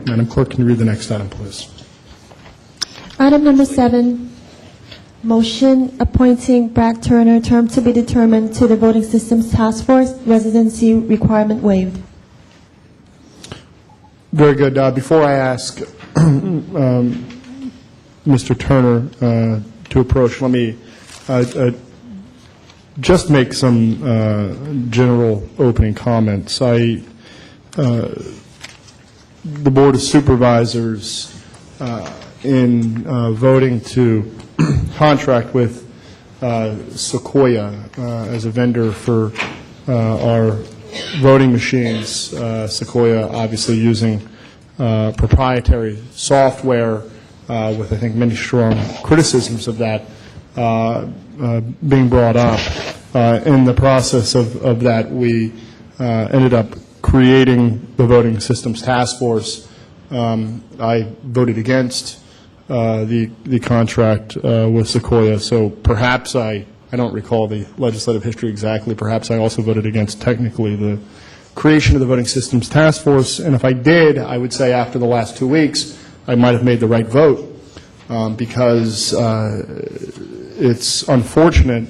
Madam Clerk, can you read the next item, please? Item number 7, motion appointing Brent Turner, term to be determined, to the Voting Systems Task Force, residency requirement waived. Very good. Before I ask Mr. Turner to approach, let me just make some general opening comments. The Board of Supervisors, in voting to contract with Sequoia as a vendor for our voting machines, Sequoia obviously using proprietary software with, I think, many strong criticisms of that being brought up. In the process of that, we ended up creating the Voting Systems Task Force. I voted against the contract with Sequoia, so perhaps I don't recall the legislative history exactly. Perhaps I also voted against technically the creation of the Voting Systems Task Force, and if I did, I would say after the last 2 weeks, I might have made the right vote because it's unfortunate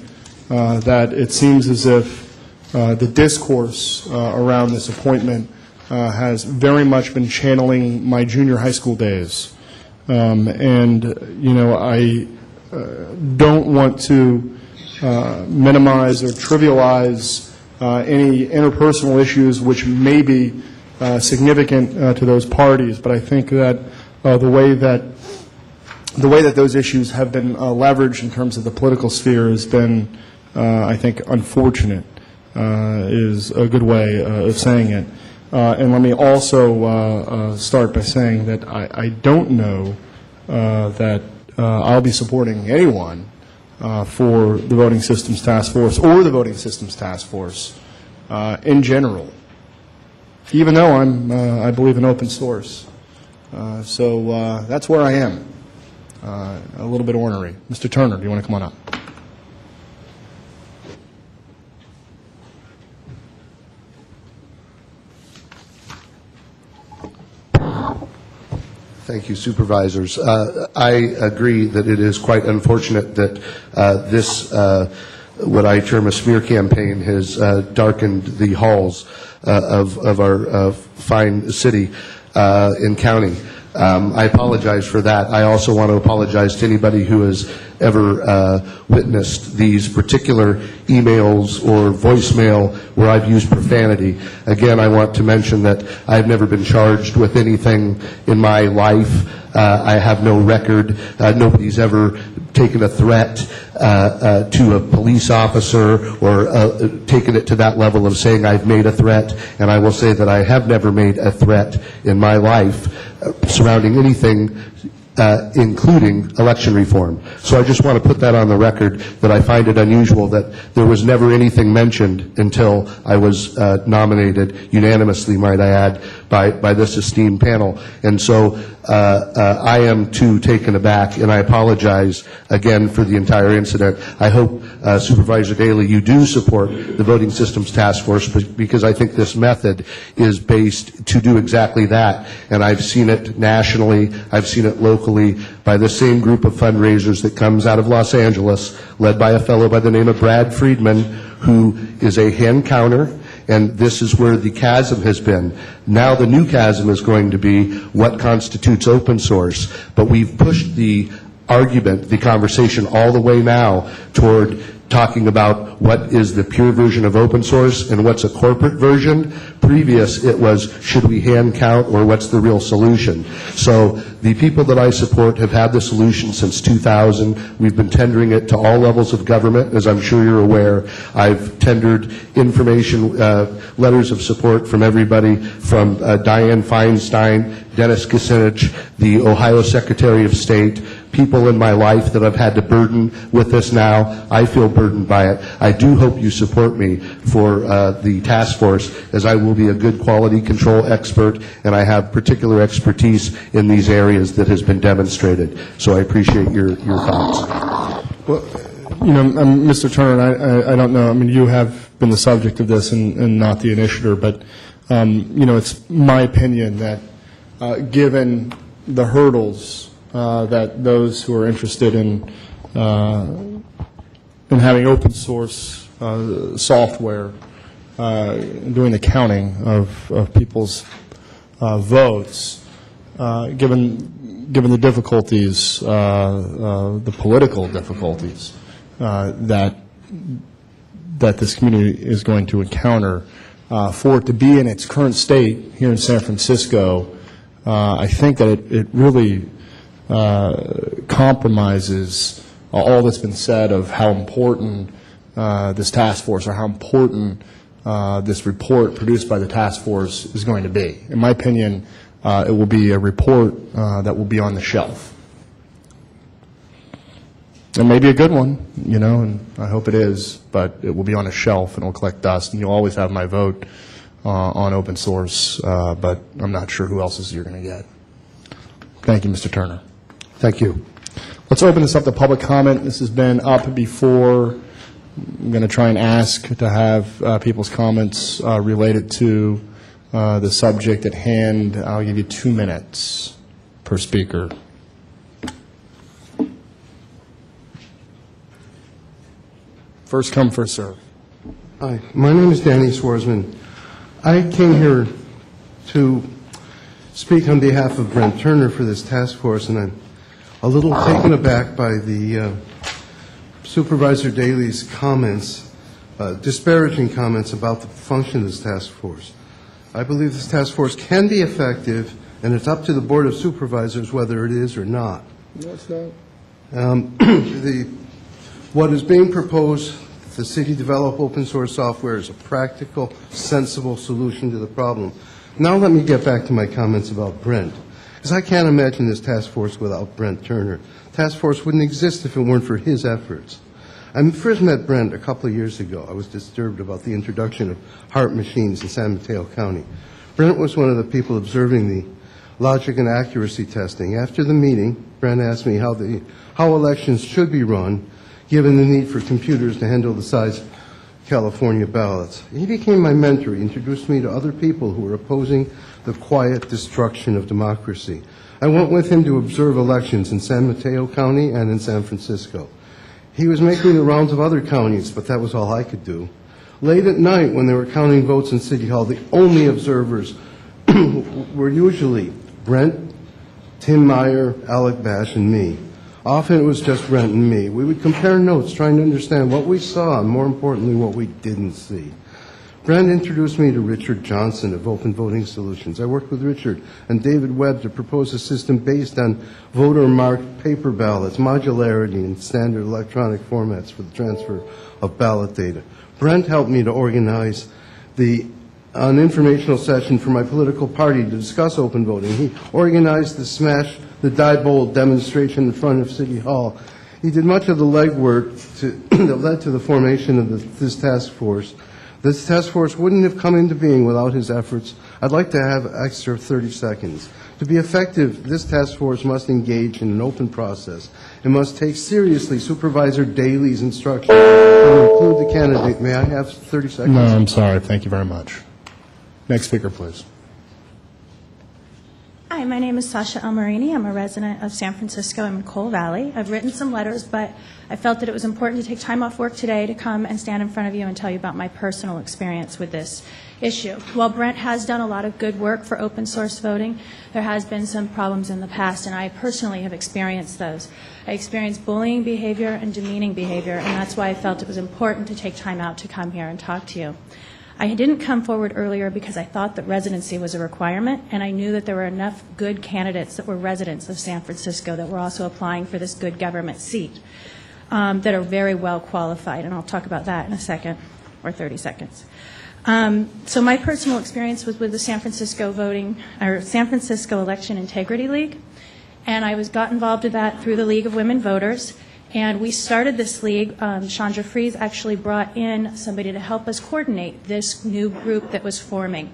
that it seems as if the discourse around this appointment has very much been channeling my junior high school days. And, you know, I don't want to minimize or trivialize any interpersonal issues which may be significant to those parties, but I think that the way that those issues have been leveraged in terms of the political sphere has been, I think, unfortunate, is a good way of saying it. And let me also start by saying that I don't know that I'll be supporting anyone for the Voting Systems Task Force or the Voting Systems Task Force in general, even though I believe in open source. So that's where I am. A little bit ornery. Mr. Turner, do you want to come on up? Thank you, Supervisors. I agree that it is quite unfortunate that this, what I term a smear campaign, has darkened the halls of our fine city and county. I apologize for that. I also want to apologize to anybody who has ever witnessed these particular emails or voicemail where I've used profanity. Again, I want to mention that I've never been charged with anything in my life. I have no record. Nobody's ever taken a threat to a police officer or taken it to that level of saying I've made a threat. And I will say that I have never made a threat in my life surrounding anything including election reform. So I just want to put that on the record, that I find it unusual that there was never anything mentioned until I was nominated, unanimously, might I add, by this esteemed panel. And so I am too taken aback, and I apologize again for the entire incident. I hope, Supervisor Daley, you do support the Voting Systems Task Force, because I think this method is based to do exactly that. And I've seen it nationally, I've seen it locally by the same group of fundraisers that comes out of Los Angeles, led by a fellow by the name of Brad Friedman, who is a hand counter. And this is where the chasm has been. Now the new chasm is going to be what constitutes open source. But we've pushed the argument, the conversation, all the way now toward talking about what is the pure version of open source and what's a corporate version. Previous, it was, should we hand count, or what's the real solution? So the people that I support have had the solution since 2000. We've been tendering it to all levels of government, as I'm sure you're aware. I've tendered information, letters of support from everybody from Dianne Feinstein, Dennis Kucinich, the Ohio Secretary of State, people in my life that I've had to burden with this now. I feel burdened by it. I do hope you support me for the task force, as I will be a good quality control expert, and I have particular expertise in these areas that has been demonstrated. So I appreciate your thoughts. Well, you know, Mr. Turner, I don't know. I mean, you have been the subject of this and not the initiator, but, you know, it's my opinion that given the hurdles that those who are interested in having open source software doing the counting of people's votes, given the difficulties, the political difficulties that this community is going to encounter, for it to be in its current state here in San Francisco, I think that it really compromises all that's been said of how important this task force, or how important this report produced by the task force is going to be. In my opinion, it will be a report that will be on the shelf. It may be a good one, and I hope it is, but it will be on a shelf and it will collect dust, and you'll always have my vote on open source, but I'm not sure who else's you're going to get. Thank you, Mr. Turner. Thank you. Let's open this up to public comment. This has been up before. I'm going to try and ask to have people's comments related to the subject at hand. I'll give you 2 minutes per speaker. First come, first serve. Hi, my name is Danny Swarsman. I came here to speak on behalf of Brent Turner for this task force, and I'm a little taken aback by the Supervisor Daley's comments, disparaging comments about the function of this task force. I believe this task force can be effective, and it's up to the Board of Supervisors whether it is or not. No, it's not. What is being proposed, the city develop open source software, is a practical, sensible solution to the problem. Now let me get back to my comments about Brent, because I can't imagine this task force without Brent Turner. Task force wouldn't exist if it weren't for his efforts. I first met Brent a couple of years ago. I was disturbed about the introduction of HART machines in San Mateo County. Brent was one of the people observing the logic and accuracy testing. After the meeting, Brent asked me how elections should be run, given the need for computers to handle the size of California ballots. He became my mentor. He introduced me to other people who were opposing the quiet destruction of democracy. I went with him to observe elections in San Mateo County and in San Francisco. He was making the rounds of other counties, but that was all I could do. Late at night, when they were counting votes in City Hall, the only observers were usually Brent, Tim Meyer, Alec Bash, and me. Often it was just Brent and me. We would compare notes, trying to understand what we saw and, more importantly, what we didn't see. Brent introduced me to Richard Johnson of Open Voting Solutions. I worked with Richard and David Webb to propose a system based on voter-marked paper ballots, modularity, and standard electronic formats for the transfer of ballot data. Brent helped me to organize an informational session for my political party to discuss open voting. He organized the Smash the Diebold demonstration in front of City Hall. He did much of the legwork that led to the formation of this task force. This task force wouldn't have come into being without his efforts. I'd like to have extra 30 seconds. To be effective, this task force must engage in an open process. It must take seriously Supervisor Daley's instructions and include the candidate. May I have 30 seconds? No, I'm sorry. Thank you very much. Next speaker, please. Hi, my name is Sasha Almarini. I'm a resident of San Francisco in Coal Valley. I've written some letters, but I felt that it was important to take time off work today to come and stand in front of you and tell you about my personal experience with this issue. While Brent has done a lot of good work for open source voting, there has been some problems in the past, and I personally have experienced those. I experienced bullying behavior and demeaning behavior, and that's why I felt it was important to take time out to come here and talk to you. I didn't come forward earlier because I thought that residency was a requirement, and I knew that there were enough good candidates that were residents of San Francisco that were also applying for this good government seat that are very well qualified, and I'll talk about that in a second, or 30 seconds. So my personal experience was with the San Francisco Election Integrity League, and I got involved in that through the League of Women Voters. And we started this league. Chandra Fries actually brought in somebody to help us coordinate this new group that was forming.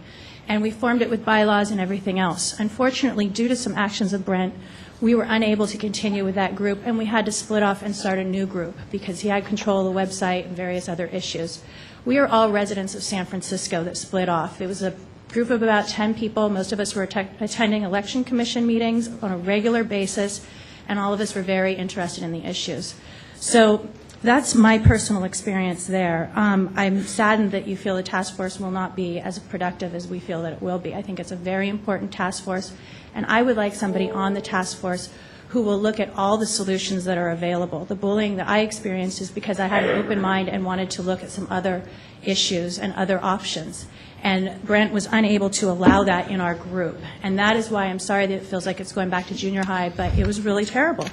And we formed it with bylaws and everything else. Unfortunately, due to some actions of Brent, we were unable to continue with that group, and we had to split off and start a new group because he had control of the website and various other issues. We are all residents of San Francisco that split off. It was a group of about 10 people. Most of us were attending election commission meetings on a regular basis, and all of us were very interested in the issues. So that's my personal experience there. I'm saddened that you feel the task force will not be as productive as we feel that it will be. I think it's a very important task force, and I would like somebody on the task force who will look at all the solutions that are available. The bullying that I experienced is because I had an open mind and wanted to look at some other issues and other options. And Brent was unable to allow that in our group. And that is why I'm sorry that it feels like it's going back to junior high, but it was really terrible.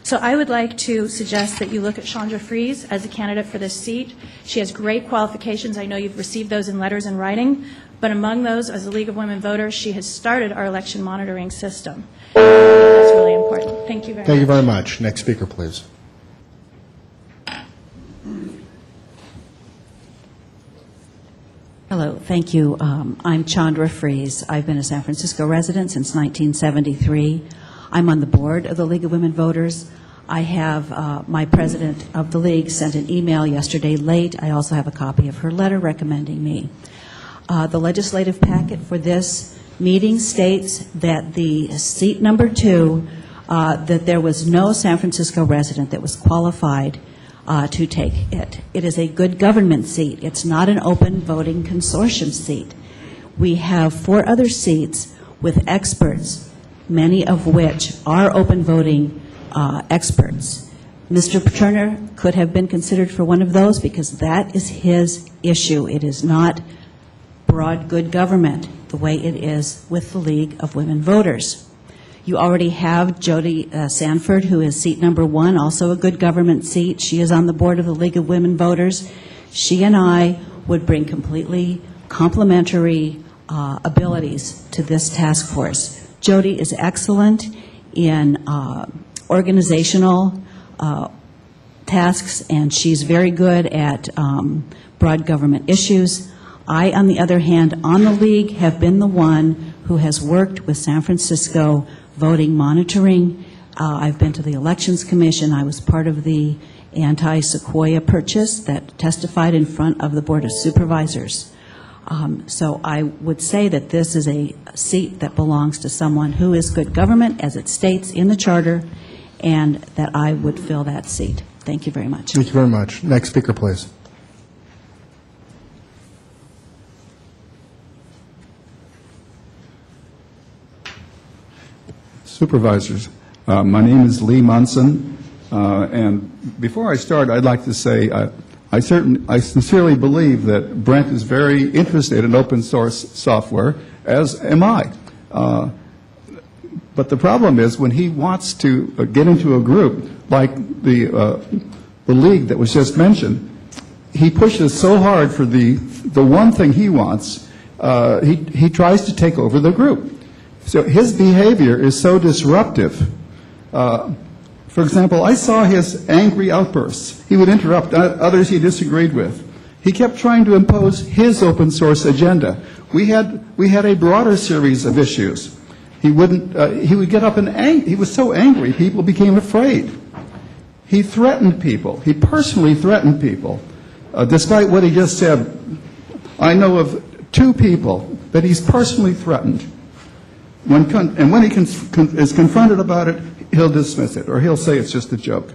So I would like to suggest that you look at Chandra Fries as a candidate for this seat. She has great qualifications. I know you've received those in letters in writing. But among those, as a League of Women Voters, she has started our election monitoring system. That's really important. Thank you very much. Thank you very much. Next speaker, please. Hello, thank you. I'm Chandra Fries. I've been a San Francisco resident since 1973. I'm on the board of the League of Women Voters. I have my president of the League sent an email yesterday late. I also have a copy of her letter recommending me. The legislative packet for this meeting states that the seat number 2, that there was no San Francisco resident that was qualified to take it. It is a good government seat. It's not an open voting consortium seat. We have 4 other seats with experts, many of which are open voting experts. Mr. Turner could have been considered for one of those because that is his issue. It is not broad good government the way it is with the League of Women Voters. You already have Jody Sanford, who is seat number 1, also a good government seat. She is on the board of the League of Women Voters. She and I would bring completely complementary abilities to this task force. Jody is excellent in organizational tasks, and she's very good at broad government issues. I, on the other hand, on the League, have been the one who has worked with San Francisco voting monitoring. I've been to the Elections Commission. I was part of the anti-Sequoia purchase that testified in front of the Board of Supervisors. So I would say that this is a seat that belongs to someone who is good government, as it states in the charter, and that I would fill that seat. Thank you very much. Thank you very much. Next speaker, please. Supervisors, my name is Lee Munson, and before I start, I'd like to say I sincerely believe that Brent is very interested in open source software, as am I. But the problem is when he wants to get into a group like the League that was just mentioned, he pushes so hard for the one thing he wants, he tries to take over the group. So his behavior is so disruptive. For example, I saw his angry outbursts. He would interrupt others he disagreed with. He kept trying to impose his open source agenda. We had a broader series of issues. He would get up and he was so angry, people became afraid. He threatened people. He personally threatened people. Despite what he just said, I know of 2 people that he's personally threatened. When he is confronted about it, he'll dismiss it, or he'll say it's just a joke.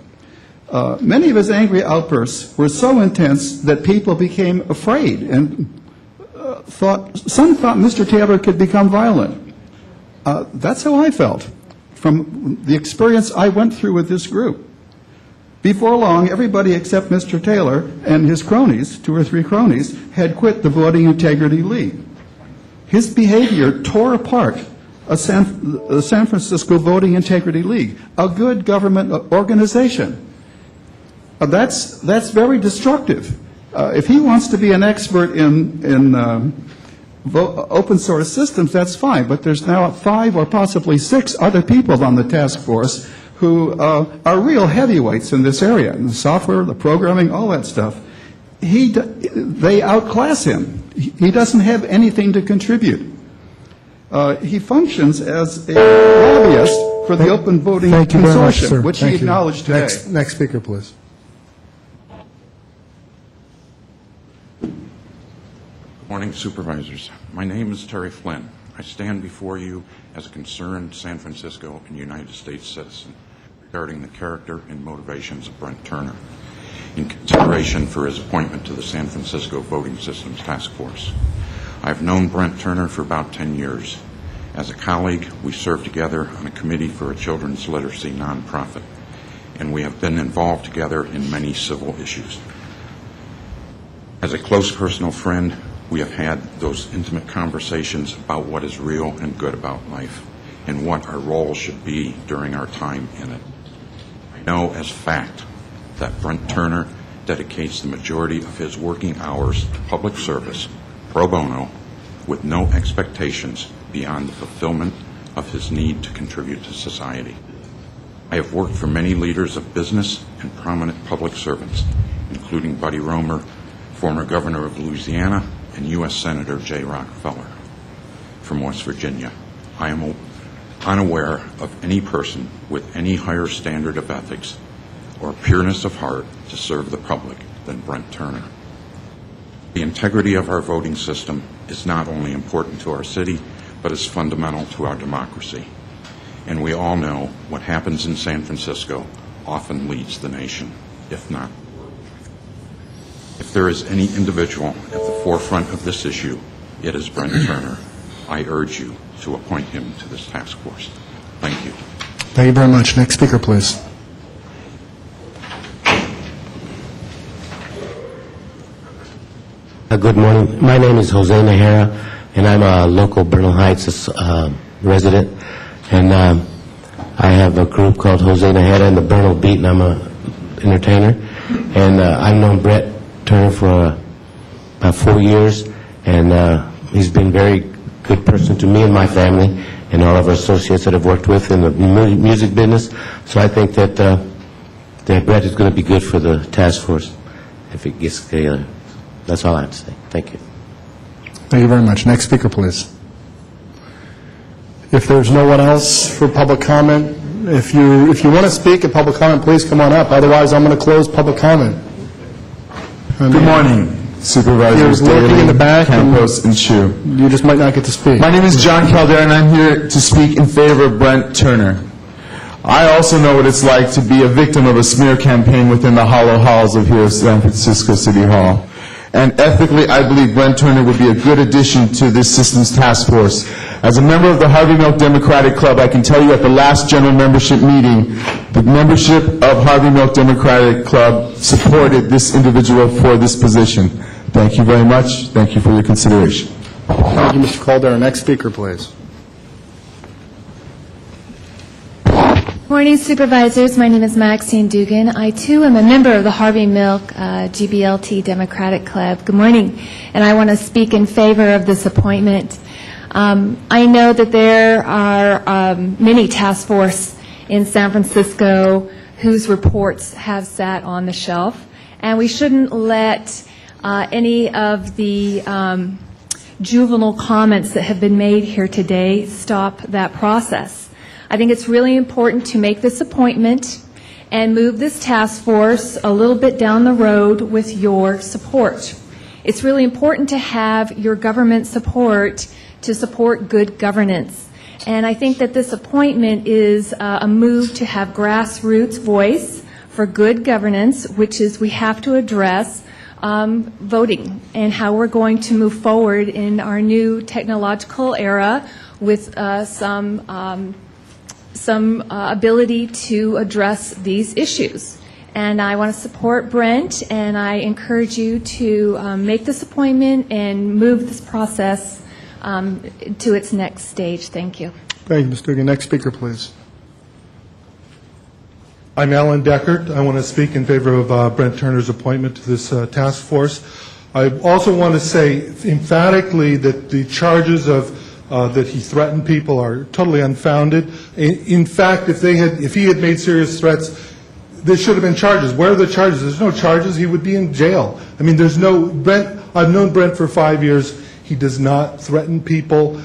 Many of his angry outbursts were so intense that people became afraid and some thought Mr. Taylor could become violent. That's how I felt from the experience I went through with this group. Before long, everybody except Mr. Taylor and his cronies, 2 or 3 cronies, had quit the Voting Integrity League. His behavior tore apart the San Francisco Voting Integrity League, a good government organization. That's very destructive. If he wants to be an expert in open source systems, that's fine, but there's now 5 or possibly 6 other people on the task force who are real heavyweights in this area, in the software, the programming, all that stuff. They outclass him. He doesn't have anything to contribute. He functions as a lobbyist for the Open Voting Consortium, which he acknowledged today. Next speaker, please. Morning, Supervisors. My name is Terry Flynn. I stand before you as a concerned San Francisco and United States citizen regarding the character and motivations of Brent Turner in consideration for his appointment to the San Francisco Voting Systems Task Force. I've known Brent Turner for about 10 years. As a colleague, we served together on a committee for a children's literacy nonprofit, and we have been involved together in many civil issues. As a close personal friend, we have had those intimate conversations about what is real and good about life and what our role should be during our time in it. I know as fact that Brent Turner dedicates the majority of his working hours to public service, pro bono, with no expectations beyond the fulfillment of his need to contribute to society. I have worked for many leaders of business and prominent public servants, including Buddy Roemer, former governor of Louisiana, and U.S. Senator Jay Rockefeller from West Virginia. I am unaware of any person with any higher standard of ethics or pureness of heart to serve the public than Brent Turner. The integrity of our voting system is not only important to our city, but is fundamental to our democracy. And we all know what happens in San Francisco often leads the nation, if not. If there is any individual at the forefront of this issue, it is Brent Turner. I urge you to appoint him to this task force. Thank you. Thank you very much. Next speaker, please. Good morning. My name is Jose Najera, and I'm a local Bernal Heights resident. And I have a group called Jose Najera and the Bernal Beat, and I'm an entertainer. And I've known Brent Turner for about 4 years, and he's been a very good person to me and my family and all of our associates that I've worked with in the music business. So I think that Brent is going to be good for the task force if it gets together. That's all I have to say. Thank you. Thank you very much. Next speaker, please. If there's no one else for public comment, if you want to speak at public comment, please come on up. Otherwise, I'm going to close public comment. Good morning, Supervisors You're lurking in the back, Campos, and Chu. You just might not get to speak. My name is John Caldera, and I'm here to speak in favor of Brent Turner. I also know what it's like to be a victim of a smear campaign within the hollow halls of here of San Francisco City Hall. And ethically, I believe Brent Turner would be a good addition to this systems task force. As a member of the Harvey Milk Democratic Club, I can tell you at the last general membership meeting, the membership of Harvey Milk Democratic Club supported this individual for this position. Thank you very much. Thank you for your consideration. Thank you, Mr. Caldera. Next speaker, please. Morning, Supervisors. My name is Maxine Dugan. I, too, am a member of the Harvey Milk GBLT Democratic Club. Good morning. And I want to speak in favor of this appointment. I know that there are many task force in San Francisco whose reports have sat on the shelf, and we shouldn't let any of the juvenile comments that have been made here today stop that process. I think it's really important to make this appointment and move this task force a little bit down the road with your support. It's really important to have your government support to support good governance. And I think that this appointment is a move to have grassroots voice for good governance, which is we have to address voting and how we're going to move forward in our new technological era with some ability to address these issues. And I want to support Brent, and I encourage you to make this appointment and move this process to its next stage. Thank you. Thank you, Ms. Dugan. Next speaker, please. I'm Alan Deckert. I want to speak in favor of Brent Turner's appointment to this task force. I also want to say emphatically that the charges of that he threatened people are totally unfounded. In fact, if he had made serious threats, there should have been charges. Where are the charges? There's no charges. He would be in jail. I mean, there's no Brent. I've known Brent for 5 years. He does not threaten people.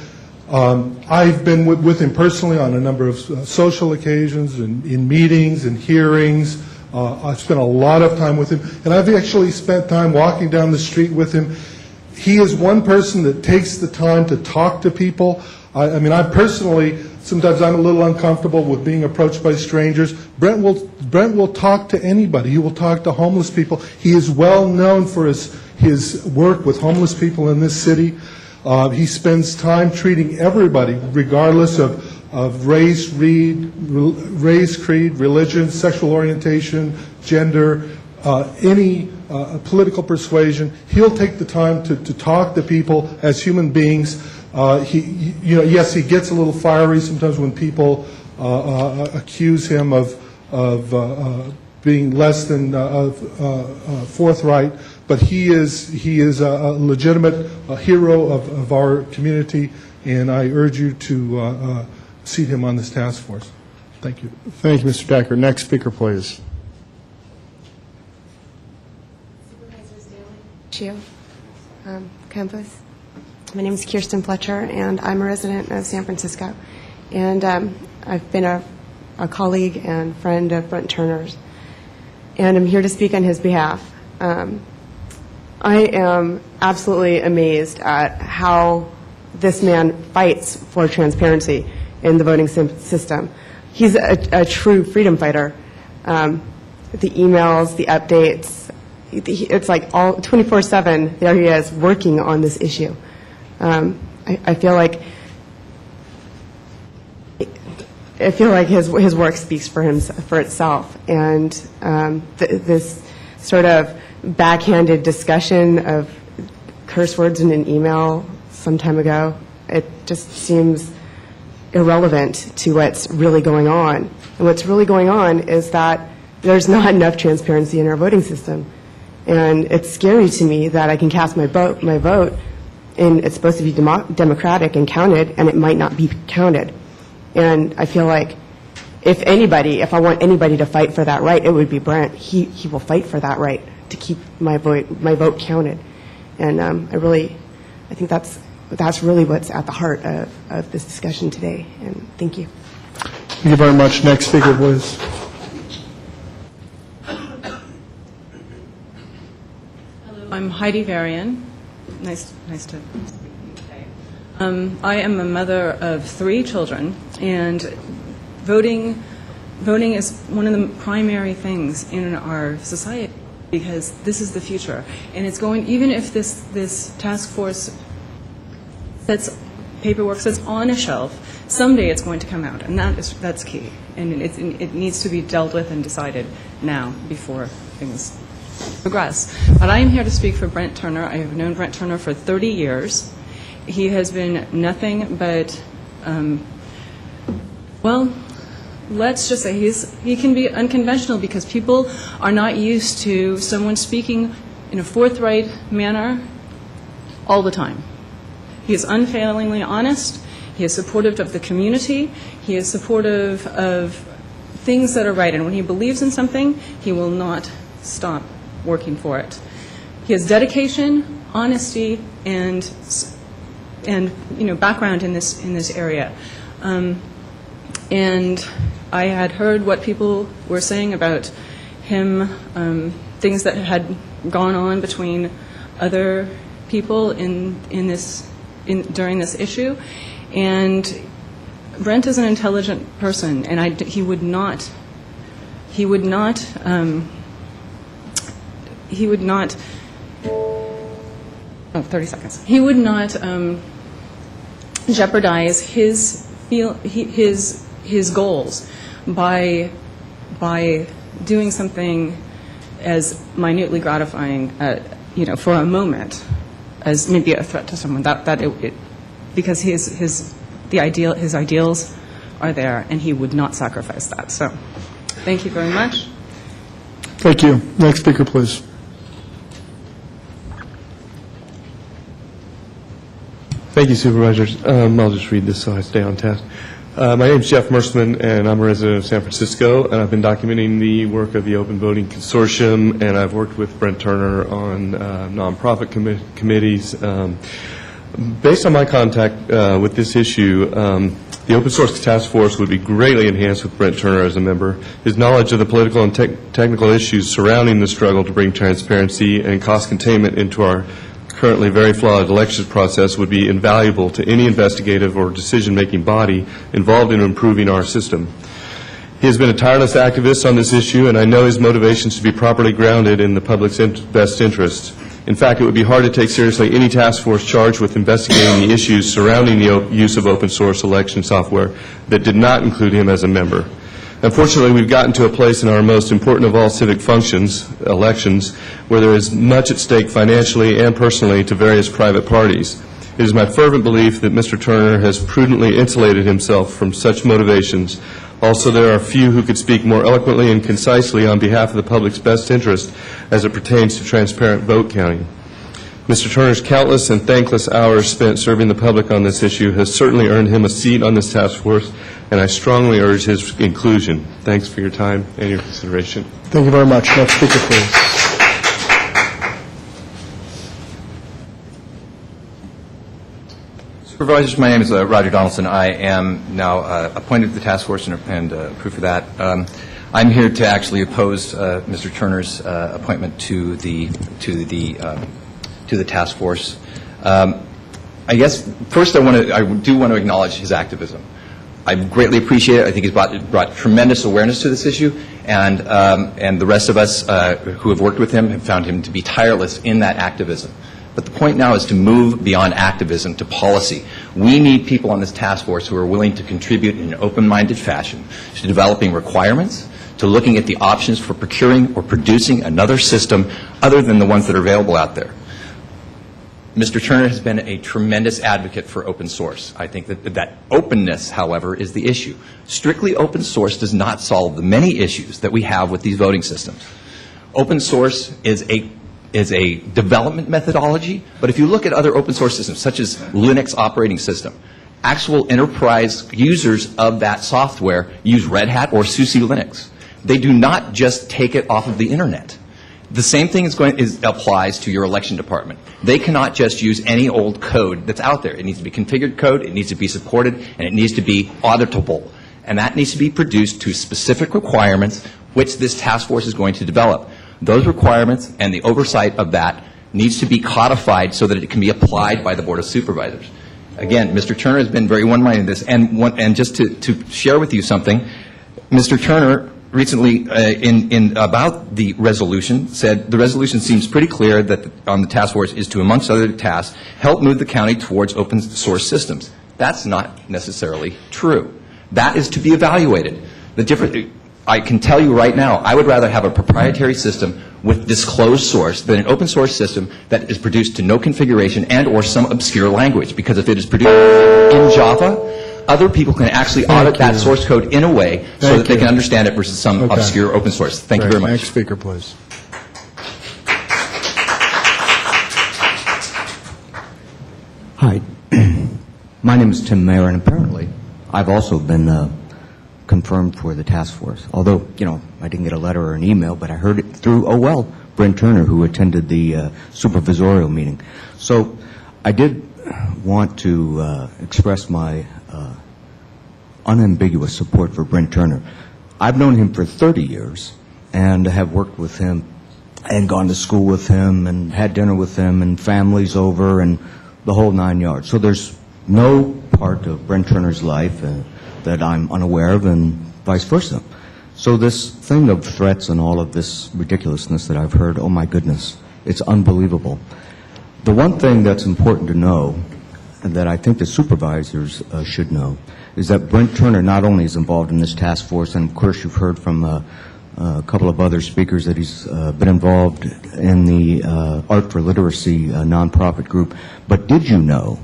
I've been with him personally on a number of social occasions and in meetings and hearings. I've spent a lot of time with him, and I've actually spent time walking down the street with him. he is one person that takes the time to talk to people. I mean, I personally, sometimes I'm a little uncomfortable with being approached by strangers. Brent will talk to anybody. He will talk to homeless people. He is well known for his work with homeless people in this city. He spends time treating everybody, regardless of race, creed, religion, sexual orientation, gender, any political persuasion. He'll take the time to talk to people as human beings. Yes, he gets a little fiery sometimes when people accuse him of being less than forthright. But he is a legitimate hero of our community, and I urge you to seat him on this task force. Thank you. Thank you, Mr. Decker. Next speaker, please. Campus. My name is Kirsten Fletcher, and I'm a resident of San Francisco. And I've been a colleague and friend of Brent Turner's, and I'm here to speak on his behalf. I am absolutely amazed at how this man fights for transparency in the voting system. He's a true freedom fighter. The emails, the updates, it's like all 24/7, there he is working on this issue. I feel like his work speaks for itself, and this sort of backhanded discussion of curse words in an email some time ago, it just seems irrelevant to what's really going on. And what's really going on is that there's not enough transparency in our voting system. And it's scary to me that I can cast my vote, and it's supposed to be democratic and counted, and it might not be counted. And I feel like if I want anybody to fight for that right, it would be Brent. He will fight for that right to keep my vote counted. And I think that's really what's at the heart of this discussion today. And thank you. Thank you very much. Next speaker, please. I'm Heidi Varian. Nice to speak today. I am a mother of 3 children, and voting is one of the primary things in our society because this is the future. And it's going, even if this task force paperwork sits on a shelf, someday it's going to come out, and that's key. And it needs to be dealt with and decided now before things progress. But I am here to speak for Brent Turner. I have known Brent Turner for 30 years. He has been nothing but, let's just say he can be unconventional because people are not used to someone speaking in a forthright manner all the time. He is unfailingly honest. He is supportive of the community. He is supportive of things that are right. And when he believes in something, he will not stop working for it. He has dedication, honesty, and background in this area. And I had heard what people were saying about him, things that had gone on between other people during this issue. And Brent is an intelligent person, and he would not 30 seconds. He would not jeopardize his goals by doing something as minutely gratifying, for a moment, as maybe a threat to someone. Because his ideals are there, and he would not sacrifice that. So, thank you very much. Thank you. Next speaker, please. Thank you, Supervisors. I'll just read this so I stay on task. My name is Jeff Merseman, and I'm a resident of San Francisco, and I've been documenting the work of the Open Voting Consortium, and I've worked with Brent Turner on nonprofit committees. Based on my contact with this issue, the Open Source Task Force would be greatly enhanced with Brent Turner as a member. His knowledge of the political and technical issues surrounding the struggle to bring transparency and cost containment into our currently very flawed elections process would be invaluable to any investigative or decision-making body involved in improving our system. He has been a tireless activist on this issue, and I know his motivations to be properly grounded in the public's best interest. In fact, it would be hard to take seriously any task force charged with investigating the issues surrounding the use of open source election software that did not include him as a member. Unfortunately, we've gotten to a place in our most important of all civic functions, elections, where there is much at stake financially and personally to various private parties. It is my fervent belief that Mr. Turner has prudently insulated himself from such motivations. Also, there are few who could speak more eloquently and concisely on behalf of the public's best interest as it pertains to transparent vote counting. Mr. Turner's countless and thankless hours spent serving the public on this issue has certainly earned him a seat on this task force, and I strongly urge his inclusion. Thanks for your time and your consideration. Thank you very much. Next speaker, please. Supervisors, my name is Roger Donaldson. I am now appointed to the task force and approved for that. I'm here to actually oppose Mr. Turner's appointment to the task force. I guess first I do want to acknowledge his activism. I greatly appreciate it. I think he's brought tremendous awareness to this issue, and the rest of us who have worked with him have found him to be tireless in that activism. But the point now is to move beyond activism to policy. We need people on this task force who are willing to contribute in an open-minded fashion to developing requirements, to looking at the options for procuring or producing another system other than the ones that are available out there. Mr. Turner has been a tremendous advocate for open source. I think that openness, however, is the issue. Strictly open source does not solve the many issues that we have with these voting systems. Open source is a development methodology, but if you look at other open source systems, such as Linux operating system, actual enterprise users of that software use Red Hat or SUSE Linux. They do not just take it off of the internet. The same thing applies to your election department. They cannot just use any old code that's out there. It needs to be configured code, it needs to be supported, and it needs to be auditable. And that needs to be produced to specific requirements which this task force is going to develop. Those requirements and the oversight of that needs to be codified so that it can be applied by the Board of Supervisors. Again, Mr. Turner has been very one-minded in this. And just to share with you something, Mr. Turner recently, about the resolution, said the resolution seems pretty clear that on the task force is to, amongst other tasks, help move the county towards open source systems. That's not necessarily true. That is to be evaluated. I can tell you right now, I would rather have a proprietary system with disclosed source than an open source system that is produced to no configuration and or some obscure language. Because if it is produced in Java, other people can actually audit that source code in a way so that they can understand it versus some obscure open source. Thank you very much. Next speaker, please. Hi. My name is Tim Mayer, and apparently I've also been confirmed for the task force. Although, I didn't get a letter or an email, but I heard it through, Brent Turner, who attended the supervisorial meeting. So I did want to express my unambiguous support for Brent Turner. I've known him for 30 years and have worked with him and gone to school with him and had dinner with him and families over and the whole 9 yards. So there's no part of Brent Turner's life that I'm unaware of, and vice versa. So this thing of threats and all of this ridiculousness that I've heard, oh my goodness, it's unbelievable. The one thing that's important to know, and that I think the supervisors should know, is that Brent Turner not only is involved in this task force, and of course you've heard from a couple of other speakers that he's been involved in the Art for Literacy nonprofit group, but did you know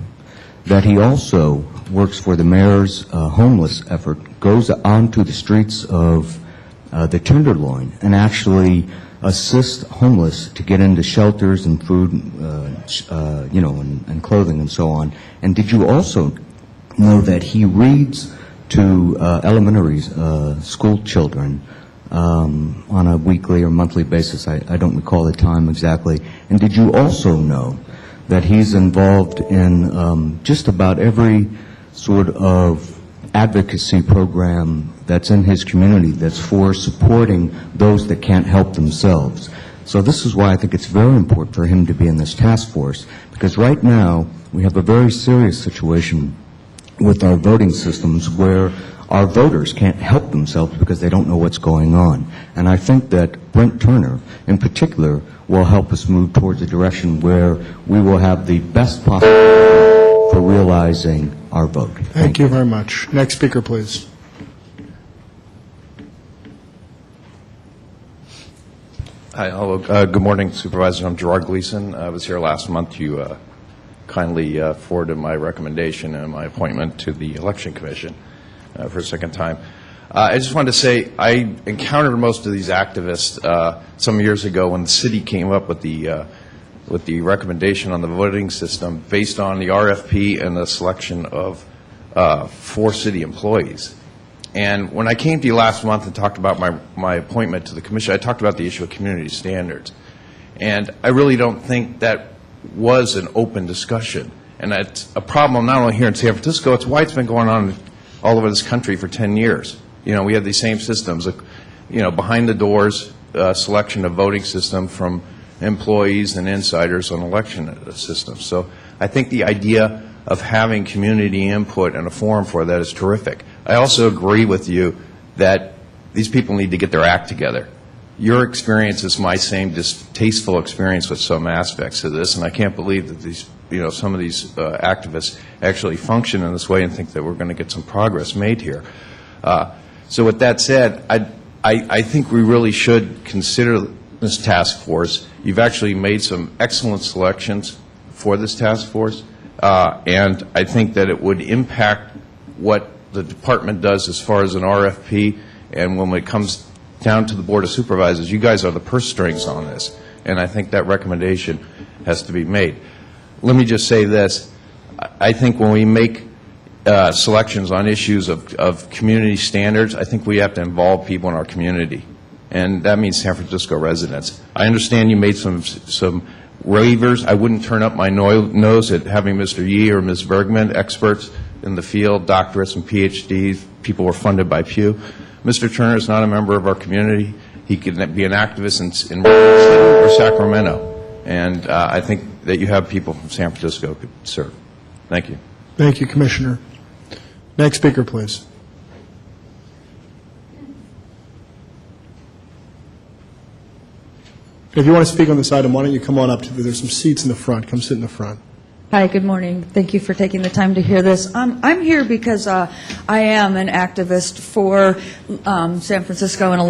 that he also works for the mayor's homeless effort, goes onto the streets of the Tenderloin and actually assists homeless to get into shelters and food, and clothing and so on. And did you also know that he reads to elementary school children on a weekly or monthly basis? I don't recall the time exactly. And did you also know that he's involved in just about every sort of advocacy program that's in his community that's for supporting those that can't help themselves? So this is why I think it's very important for him to be in this task force, because right now we have a very serious situation with our voting systems where our voters can't help themselves because they don't know what's going on. And I think that Brent Turner, in particular, will help us move towards a direction where we will have the best possible for realizing our vote. Thank you very much. Next speaker, please. Hi, hello. Good morning, Supervisor. I'm Gerard Gleason. I was here last month. You kindly forwarded my recommendation and my appointment to the Election Commission for a second time. I just wanted to say I encountered most of these activists some years ago when the city came up with the recommendation on the voting system based on the RFP and the selection of 4 city employees. And when I came to you last month and talked about my appointment to the commission, I talked about the issue of community standards. And I really don't think that was an open discussion. And that's a problem not only here in San Francisco, it's why it's been going on all over this country for 10 years. You know, we have these same systems, you know, behind the doors selection of voting system from employees and insiders on election systems. So I think the idea of having community input and a forum for that is terrific. I also agree with you that these people need to get their act together. Your experience is my same distasteful experience with some aspects of this, and I can't believe that these, you know, some of these activists actually function in this way and think that we're going to get some progress made here. So with that said, I think we really should consider this task force. You've actually made some excellent selections for this task force, and I think that it would impact what the department does as far as an RFP, and when it comes down to the Board of Supervisors, you guys are the purse strings on this, and I think that recommendation has to be made. Let me just say this. I think when we make selections on issues of community standards, I think we have to involve people in our community, and that means San Francisco residents. I understand you made some waivers. I wouldn't turn up my nose at having Mr. Yee or Ms. Bergman, experts in the field, doctorates and PhDs, people were funded by Pew. Mr. Turner is not a member of our community. He could be an activist in or Sacramento, and I think that you have people from San Francisco who could serve. Thank you. Thank you, Commissioner. Next speaker, please. If you want to speak on this item, why don't you come on up to there's some seats in the front. Come sit in the front. Hi, good morning. Thank you for taking the time to hear this. I'm here because I am an activist for San Francisco and a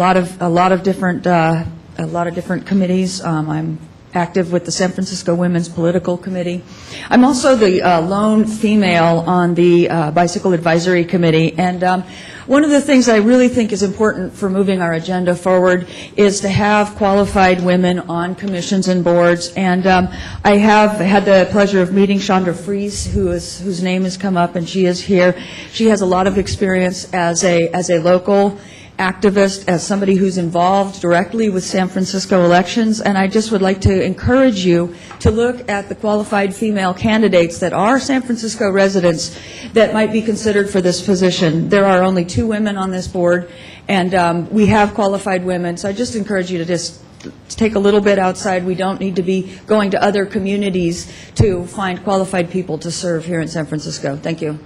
lot of different committees. I'm active with the San Francisco Women's Political Committee. I'm also the lone female on the Bicycle Advisory Committee, and one of the things I really think is important for moving our agenda forward is to have qualified women on commissions and boards. And I have had the pleasure of meeting Chandra Fries, whose name has come up, and she is here. She has a lot of experience as a local activist, as somebody who's involved directly with San Francisco elections, and I just would like to encourage you to look at the qualified female candidates that are San Francisco residents that might be considered for this position. There are only 2 women on this board, and we have qualified women, so I just encourage you to just take a little bit outside. We don't need to be going to other communities to find qualified people to serve here in San Francisco. Thank you.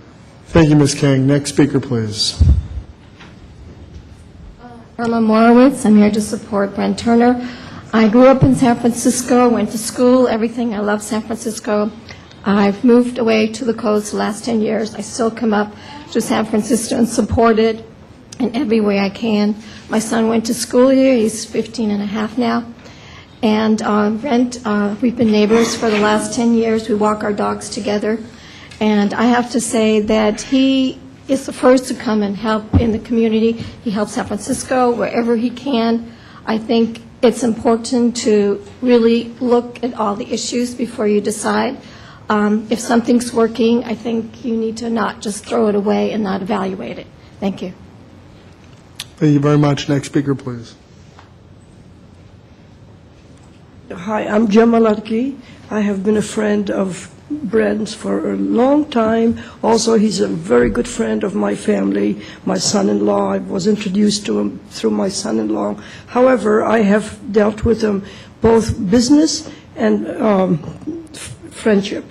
Thank you, Ms. King. Next speaker, please. Irma Morowitz. I'm here to support Brent Turner. I grew up in San Francisco, went to school, everything. I love San Francisco. I've moved away to the coast the last 10 years. I still come up to San Francisco and support it in every way I can. My son went to school here. He's 15 and a half now. And Brent, we've been neighbors for the last 10 years. We walk our dogs together. And I have to say that he is the first to come and help in the community. He helps San Francisco wherever he can. I think it's important to really look at all the issues before you decide. If something's working, I think you need to not just throw it away and not evaluate it. Thank you. Thank you very much. Next speaker, please. Hi, I'm Gemma Larki. I have been a friend of Brent's for a long time. Also, he's a very good friend of my family, my son-in-law. I was introduced to him through my son-in-law. However, I have dealt with him both business and friendship.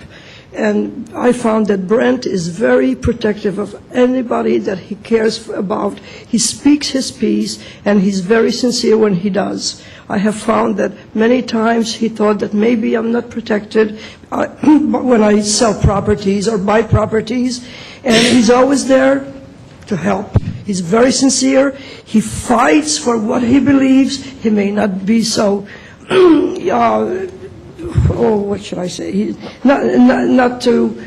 And I found that Brent is very protective of anybody that he cares about. He speaks his piece, and he's very sincere when he does. I have found that many times he thought that maybe I'm not protected when I sell properties or buy properties, and he's always there to help. He's very sincere. He fights for what he believes. He may not be so what should I say? He's not too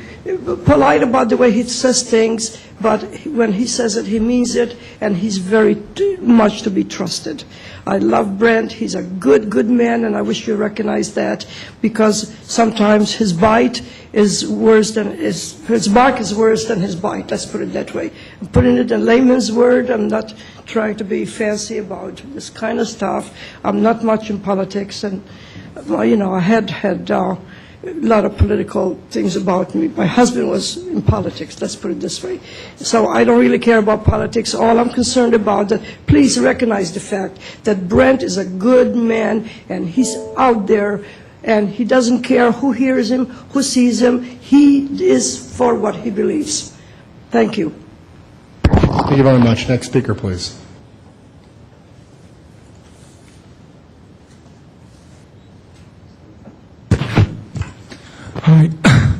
polite about the way he says things, but when he says it, he means it, and he's very much to be trusted. I love Brent. He's a good man, and I wish you recognize that, because sometimes his bite is worse than his bark is worse than his bite. Let's put it that way. I'm putting it in layman's word. I'm not trying to be fancy about this kind of stuff. I'm not much in politics, and I had a lot of political things about me. My husband was in politics, let's put it this way. So I don't really care about politics. All I'm concerned about that, please recognize the fact that Brent is a good man, and he's out there, and he doesn't care who hears him, who sees him. He is for what he believes. Thank you. Thank you very much. Next speaker, please. Hi,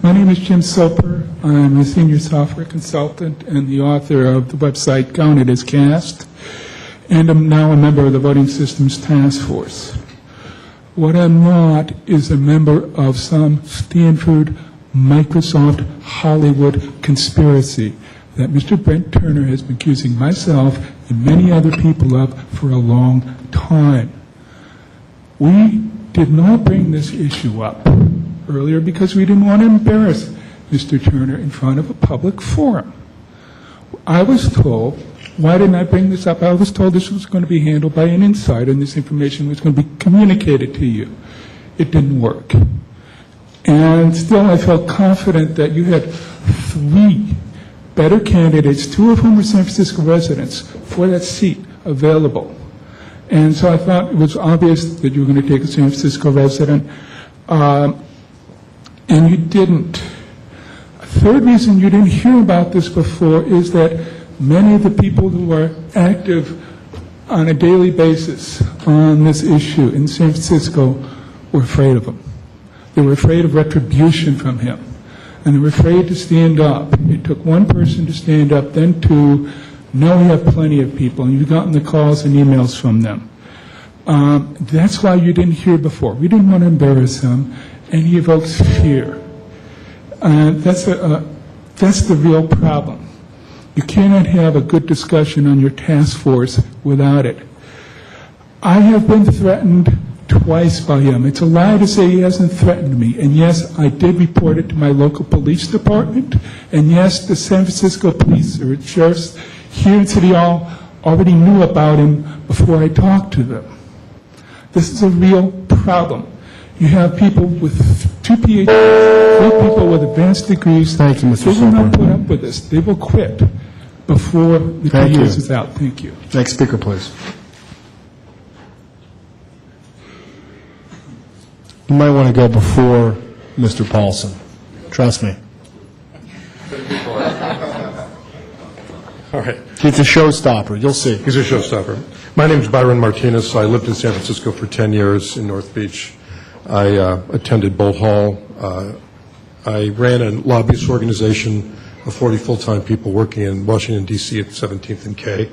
my name is Jim Soper. I'm a senior software consultant and the author of the website Counted as Cast, and I'm now a member of the Voting Systems Task Force. What I'm not is a member of some Stanford, Microsoft, Hollywood conspiracy that Mr. Brent Turner has been accusing myself and many other people of for a long time. We did not bring this issue up earlier because we didn't want to embarrass Mr. Turner in front of a public forum. I was told, why didn't I bring this up? I was told this was going to be handled by an insider and this information was going to be communicated to you. It didn't work. And still I felt confident that you had 3 better candidates, 2 of whom were San Francisco residents, for that seat available. And so I thought it was obvious that you were going to take a San Francisco resident. And you didn't. A third reason you didn't hear about this before is that many of the people who are active on a daily basis on this issue in San Francisco were afraid of him. They were afraid of retribution from him. And they were afraid to stand up. It took one person to stand up, then 2. Now we have plenty of people, and you've gotten the calls and emails from them. That's why you didn't hear before. We didn't want to embarrass him. And he evokes fear. That's the real problem. You cannot have a good discussion on your task force without it. I have been threatened twice by him. It's a lie to say he hasn't threatened me. And yes, I did report it to my local police department. And yes, the San Francisco police or sheriffs here in City Hall already knew about him before I talked to them. This is a real problem. You have people with 2 PhDs, 3 people with advanced degrees. Thank you, Mr. They will not Soper. put up with this. They will quit before the 2 years is out. Thank you. Next speaker, please. You might want to go before Mr. Paulson. Trust me. All right. It's a showstopper. You'll see. He's a showstopper. My name is Byron Martinez. I lived in San Francisco for 10 years in North Beach. I attended Bolt Hall. I ran a lobbyist organization of 40 full-time people working in Washington, D.C. at 17th and K.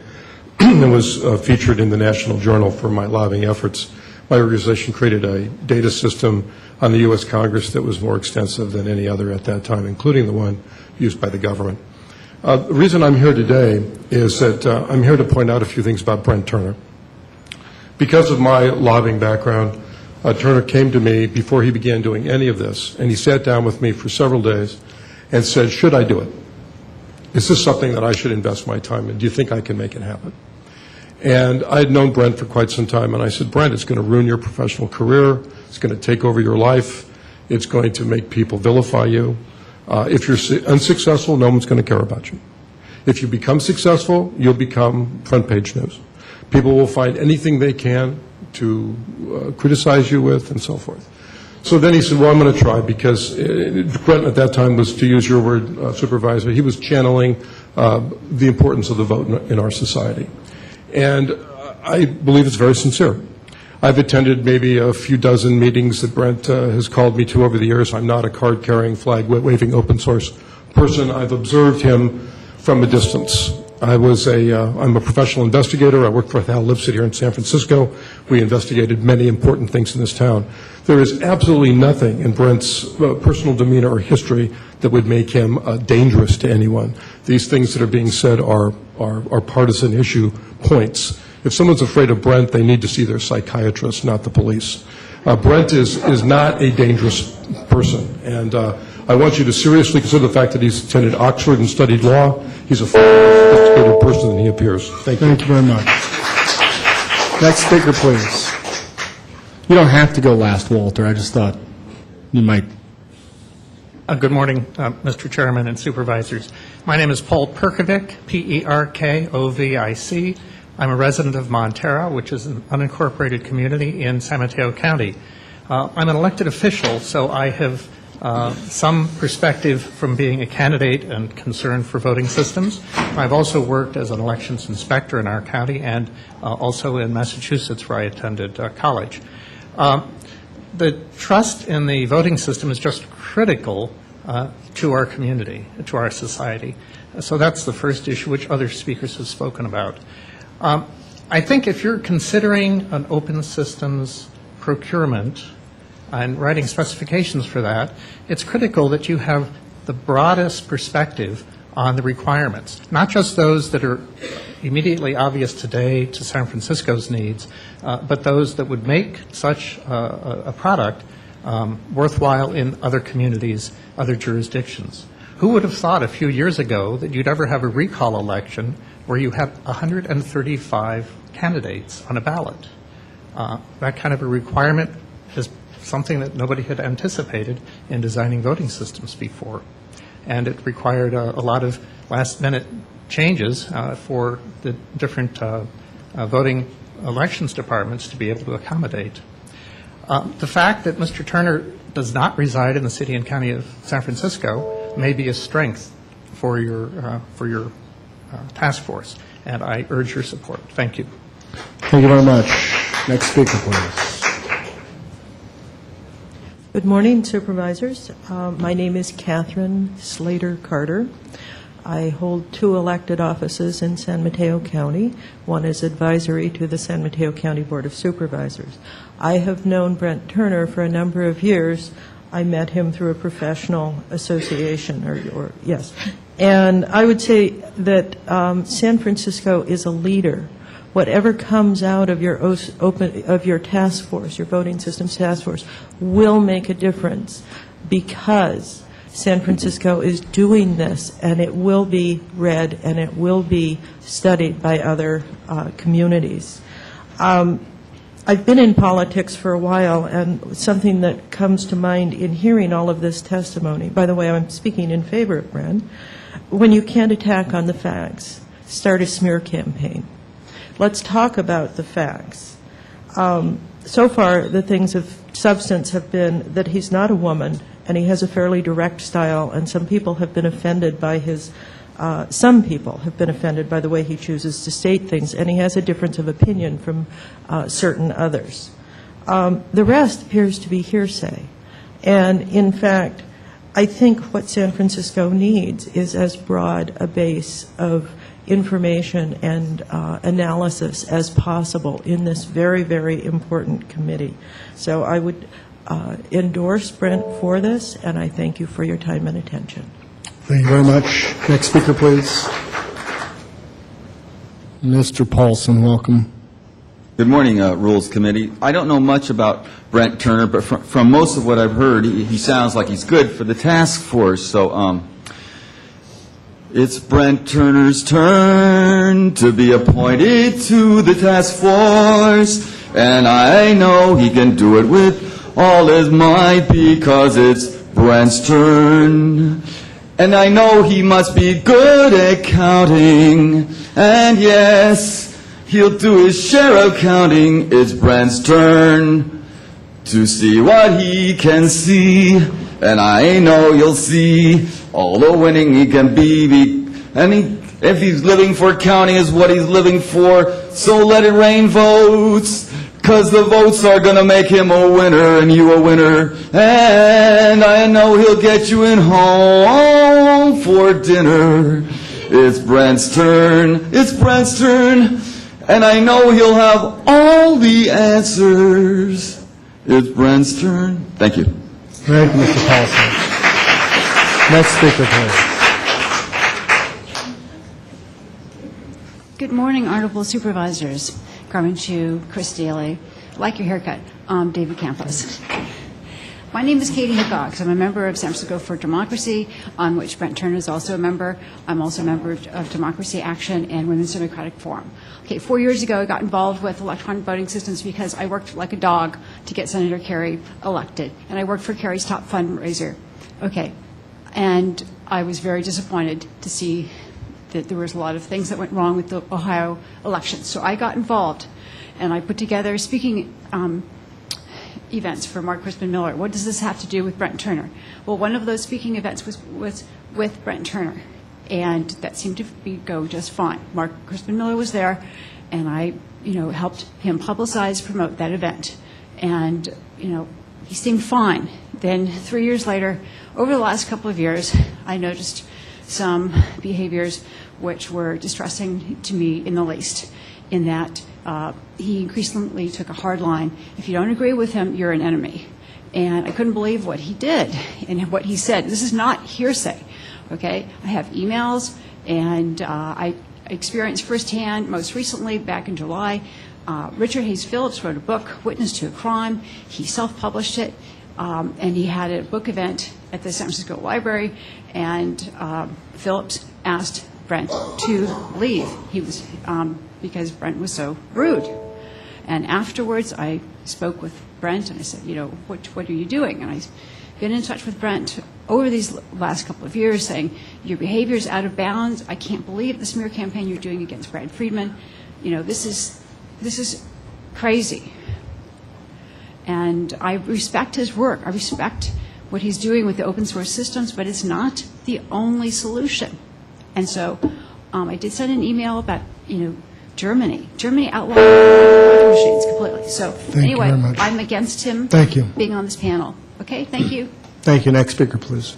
and was featured in the National Journal for my lobbying efforts. My organization created a data system on the U.S. Congress that was more extensive than any other at that time, including the one used by the government. The reason I'm here today is that I'm here to point out a few things about Brent Turner. Because of my lobbying background, Turner came to me before he began doing any of this, and he sat down with me for several days and said, should I do it? Is this something that I should invest my time in? Do you think I can make it happen? And I had known Brent for quite some time, and I said, Brent, it's going to ruin your professional career. It's going to take over your life. It's going to make people vilify you. If you're unsuccessful, no one's going to care about you. If you become successful, you'll become front page news. People will find anything they can criticize you with and so forth. So then he said, well, I'm going to try, because Brent at that time was, to use your word, Supervisor, he was channeling the importance of the vote in our society. And I believe it's very sincere. I've attended maybe a few dozen meetings that Brent has called me to over the years. I'm not a card-carrying, flag-waving open source person. I've observed him from a distance. I'm a professional investigator. I worked for Hal Lipset here in San Francisco. We investigated many important things in this town. There is absolutely nothing in Brent's personal demeanor or history that would make him dangerous to anyone. These things that are being said are partisan issue points. If someone's afraid of Brent, they need to see their psychiatrist, not the police. Brent is not a dangerous person, and I want you to seriously consider the fact that he's attended Oxford and studied law. He's a far more sophisticated person than he appears. Thank you. Thank you very much. Next speaker, please. You don't have to go last, Walter. I just thought you might. Good morning, Mr. Chairman and Supervisors. My name is Paul Perkovic, Perkovic. I'm a resident of Montero, which is an unincorporated community in San Mateo County. I'm an elected official, so I have some perspective from being a candidate and concerned for voting systems. I've also worked as an elections inspector in our county and also in Massachusetts, where I attended college. The trust in the voting system is just critical to our community, to our society. So that's the first issue, which other speakers have spoken about. I think if you're considering an open systems procurement and writing specifications for that, it's critical that you have the broadest perspective on the requirements, not just those that are immediately obvious today to San Francisco's needs, but those that would make such a product worthwhile in other communities, other jurisdictions. Who would have thought a few years ago that you'd ever have a recall election where you had 135 candidates on a ballot? That kind of a requirement is something that nobody had anticipated in designing voting systems before. And it required a lot of last-minute changes for the different voting elections departments to be able to accommodate. The fact that Mr. Turner does not reside in the city and county of San Francisco may be a strength for your task force, and I urge your support. Thank you. Thank you very much. Next speaker, please. Good morning, Supervisors. My name is Catherine Slater Carter. I hold 2 elected offices in San Mateo County. One is advisory to the San Mateo County Board of Supervisors. I have known Brent Turner for a number of years. I met him through a professional association, yes. And I would say that San Francisco is a leader. Whatever comes out of your task force, your voting systems task force, will make a difference, because San Francisco is doing this, and it will be read and it will be studied by other communities. I've been in politics for a while, and something that comes to mind in hearing all of this testimony, by the way, I'm speaking in favor of Brent, when you can't attack on the facts, start a smear campaign. Let's talk about the facts. So far, the things of substance have been that he's not a woman, and he has a fairly direct style, and some people have been offended by the way he chooses to state things, and he has a difference of opinion from certain others. The rest appears to be hearsay. And in fact, I think what San Francisco needs is as broad a base of information and analysis as possible in this very, very important committee. So I would endorse Brent for this, and I thank you for your time and attention. Thank you very much. Next speaker, please. Mr. Paulson, welcome. Good morning, Rules Committee. I don't know much about Brent Turner, but from most of what I've heard, he sounds like he's good for the task force. So it's Brent Turner's turn to be appointed to the task force, and I know he can do it with all his might because it's Brent's turn. And I know he must be good at counting, and yes, He'll do his share of counting. It's Brent's turn to see what he can see. And I know you'll see all the winning he can be. And if he's living for counting is what he's living for, so let it rain votes. 'Cause the votes are gonna make him a winner and you a winner. And I know he'll get you in home for dinner. It's Brent's turn, it's Brent's turn. And I know he'll have all the answers. It's Brent's turn. Thank you. Thank you, Mr. Paulson. Next speaker, please. Good morning, Honorable Supervisors. Carmen Chu, Chris Daly. Like your haircut. David Campos. My name is Katie Hickox. I'm a member of San Francisco for Democracy, on which Brent Turner is also a member. I'm also a member of Democracy Action and Women's Democratic Forum. Okay, 4 years ago, I got involved with electronic voting systems because I worked like a dog to get Senator Kerry elected, and I worked for Kerry's top fundraiser. Okay, and I was very disappointed to see that there was a lot of things that went wrong with the Ohio elections. So I got involved, and I put together speaking events for Mark Crispin Miller. What does this have to do with Brent Turner? Well, one of those speaking events was with Brent Turner, and that seemed to go just fine. Mark Crispin Miller was there, and I, helped him publicize, promote that event, and he seemed fine. Then 3 years later, over the last couple of years, I noticed some behaviors which were distressing to me in the least, in that he increasingly took a hard line. If you don't agree with him, you're an enemy. And I couldn't believe what he did and what he said. This is not hearsay, okay? I have emails, and I experienced firsthand, most recently, back in July, Richard Hayes Phillips wrote a book, Witness to a Crime. He self-published it, and he had a book event at the San Francisco Library, and Phillips asked Brent to leave. He was because Brent was so rude. And afterwards, I spoke with Brent, and I said, what are you doing? And I've been in touch with Brent over these last couple of years, saying, your behavior is out of bounds. I can't believe the smear campaign you're doing against Brad Friedman. This is crazy. And I respect his work. I respect what he's doing with the open source systems, but it's not the only solution. And so I did send an email about, Germany. Germany outlawed voting machines completely. So anyway, I'm against him being on this panel. Okay, thank you. Thank you. Next speaker, please.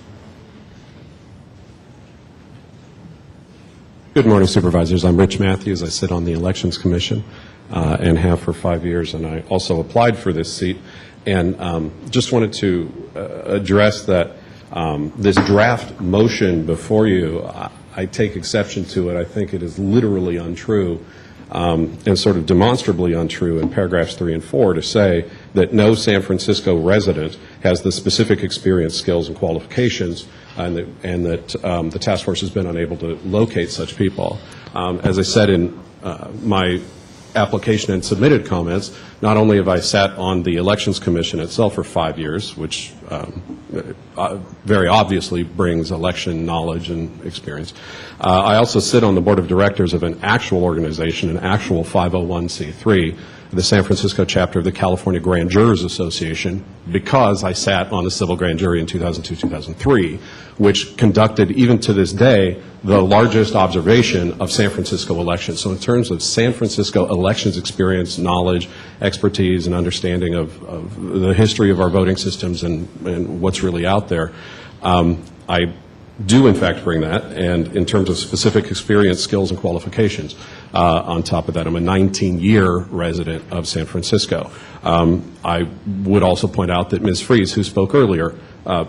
Good morning, Supervisors. I'm Rich Matthews. I sit on the Elections Commission and have for 5 years, and I also applied for this seat. And just wanted to address that this draft motion before you, I take exception to it. I think it is literally untrue and sort of demonstrably untrue in paragraphs 3 and 4 to say that no San Francisco resident has the specific experience, skills, and qualifications, and that the task force has been unable to locate such people. As I said in my application and submitted comments, not only have I sat on the Elections Commission itself for 5 years, which very obviously brings election knowledge and experience, I also sit on the board of directors of an actual organization, an actual 501c3, the San Francisco chapter of the California Grand Jurors Association, because I sat on the civil grand jury in 2002-2003, which conducted, even to this day, the largest observation of San Francisco elections. So in terms of San Francisco elections experience, knowledge, expertise, and understanding of the history of our voting systems and what's really out there, I do in fact bring that, and in terms of specific experience, skills, and qualifications. On top of that, I'm a 19-year resident of San Francisco. I would also point out that Ms. Fries, who spoke earlier,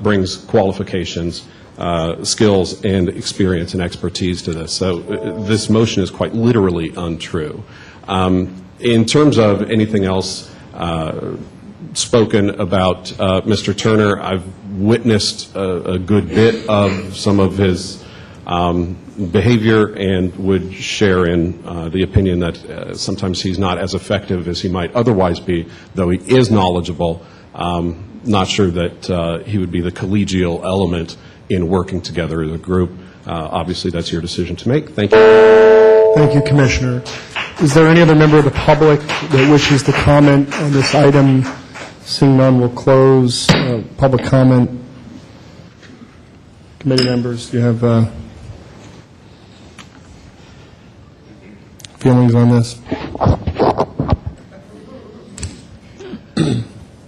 brings qualifications, skills, and experience and expertise to this. So this motion is quite literally untrue. In terms of anything else spoken about Mr. Turner, I've witnessed a good bit of some of his behavior and would share in the opinion that sometimes he's not as effective as he might otherwise be, though he is knowledgeable. Not sure that he would be the collegial element in working together as a group. Obviously, that's your decision to make. Thank you. Thank you, Commissioner. Is there any other member of the public that wishes to comment on this item? Seeing none, we'll close public comment. Committee members, do you have feelings on this?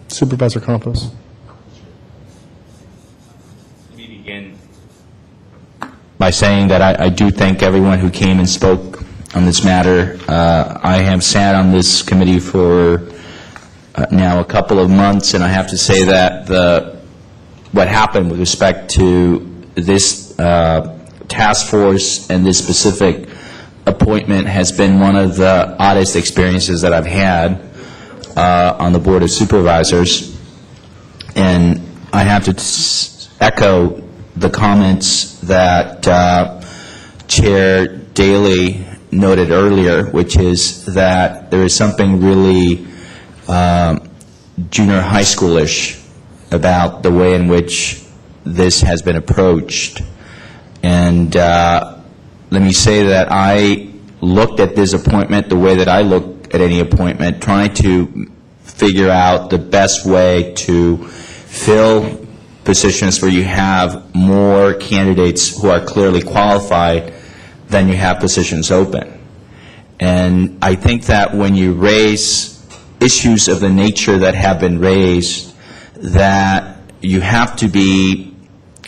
Supervisor Campos. Let me begin by saying that I do thank everyone who came and spoke on this matter. I have sat on this committee for now a couple of months, and I have to say that what happened with respect to this task force and this specific appointment has been one of the oddest experiences that I've had on the Board of Supervisors. And I have to echo the comments that Chair Daley noted earlier, which is that there is something really junior high schoolish about the way in which this has been approached. And let me say that I looked at this appointment the way that I look at any appointment, trying to figure out the best way to fill positions where you have more candidates who are clearly qualified than you have positions open. And I think that when you raise issues of the nature that have been raised, that you have to be